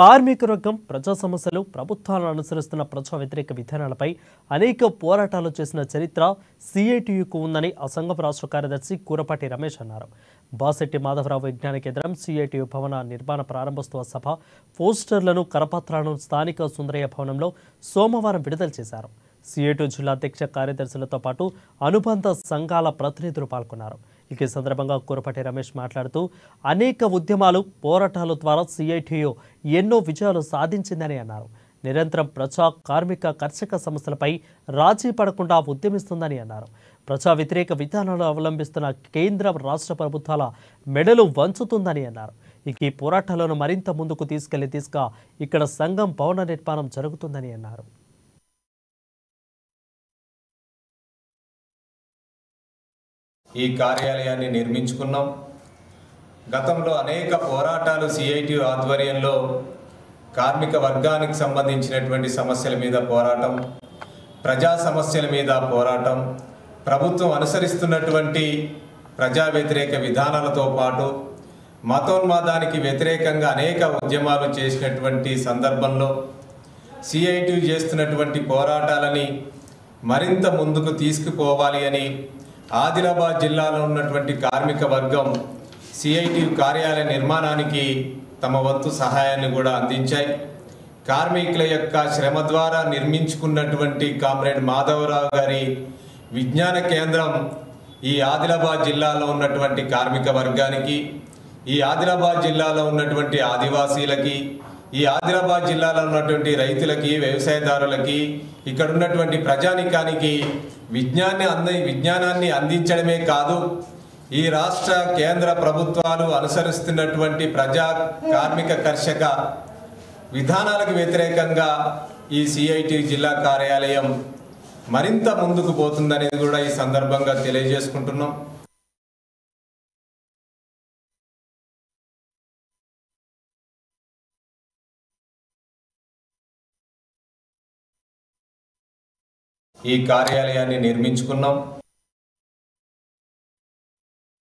కార్మిక వర్గం ప్రజా సమస్యలు ప్రభుత్వాలను అనుసరిస్తున్న ప్రజా వ్యతిరేక విధానాలపై అనేక పోరాటాలు చేసిన చరిత్ర సిఐటియుకు ఉందని ఆ సంఘం రాష్ట్ర కార్యదర్శి కూరపాటి రమేష్ అన్నారు. బాసెట్టి మాధవరావు విజ్ఞాన కేంద్రం సిఐటియు భవన నిర్మాణ ప్రారంభోత్సవ సభ పోస్టర్లను కరపత్రాలను స్థానిక సుందరయ్య భవనంలో సోమవారం విడుదల చేశారు. సిఐటియు జిల్లా అధ్యక్ష కార్యదర్శులతో పాటు అనుబంధ సంఘాల ప్రతినిధులు పాల్గొన్నారు. ఈ సందర్భంగా కూరపాటి రమేష్ మాట్లాడుతూ అనేక ఉద్యమాలు పోరాటాల ద్వారా సిఐటియు ఎన్నో విజయాలు సాధించిందని అన్నారు. నిరంతరం ప్రజా కార్మిక కర్షక సమస్యలపై రాజీ పడకుండా ఉద్యమిస్తుందని అన్నారు. ప్రజా వ్యతిరేక విధానాలు అవలంబిస్తున్న కేంద్ర రాష్ట్ర ప్రభుత్వాల మెడలు వంచుతుందని అన్నారు. ఈ పోరాటాలను మరింత ముందుకు తీసుకెళ్లే దిశగా ఇక్కడ సంఘం భవన నిర్మాణం జరుగుతుందని అన్నారు. ఈ కార్యాలయాన్ని నిర్మించుకున్నాం. గతంలో అనేక పోరాటాలు సిఐటియు ఆధ్వర్యంలో కార్మిక వర్గానికి సంబంధించినటువంటి సమస్యల మీద పోరాటం, ప్రజా సమస్యల మీద పోరాటం, ప్రభుత్వం అనుసరిస్తున్నటువంటి ప్రజా వ్యతిరేక విధానాలతో పాటు మతోన్మాదానికి వ్యతిరేకంగా అనేక ఉద్యమాలు చేసినటువంటి సందర్భంలో సిఐటియు చేస్తున్నటువంటి పోరాటాలని మరింత ముందుకు తీసుకుపోవాలి అని ఆదిలాబాద్ జిల్లాలో ఉన్నటువంటి కార్మిక వర్గం సిఐటియు కార్యాలయ నిర్మాణానికి తమ వంతు సహాయాన్ని కూడా అందించాయి. కార్మికుల యొక్క శ్రమ ద్వారా నిర్మించుకున్నటువంటి కామ్రేడ్ మాధవరావు గారి విజ్ఞాన కేంద్రం ఈ ఆదిలాబాద్ జిల్లాలో ఉన్నటువంటి కార్మిక వర్గానికి, ఈ ఆదిలాబాద్ జిల్లాలో ఉన్నటువంటి ఆదివాసీలకి, ఈ ఆదిలాబాద్ జిల్లాలో ఉన్నటువంటి రైతులకి, వ్యవసాయదారులకి, ఇక్కడ ఉన్నటువంటి ప్రజానికానికి విజ్ఞానాన్ని అందించడమే కాదు, ఈ రాష్ట్ర కేంద్ర ప్రభుత్వాలు అనుసరిస్తున్నటువంటి ప్రజా కార్మిక కర్షక విధానాలకు వ్యతిరేకంగా ఈ సిఐటియు జిల్లా కార్యాలయం మరింత ముందుకు పోతుందనేది కూడా ఈ సందర్భంగా తెలియజేసుకుంటున్నాం. ఈ కార్యాలయాన్ని నిర్మించుకున్నాం.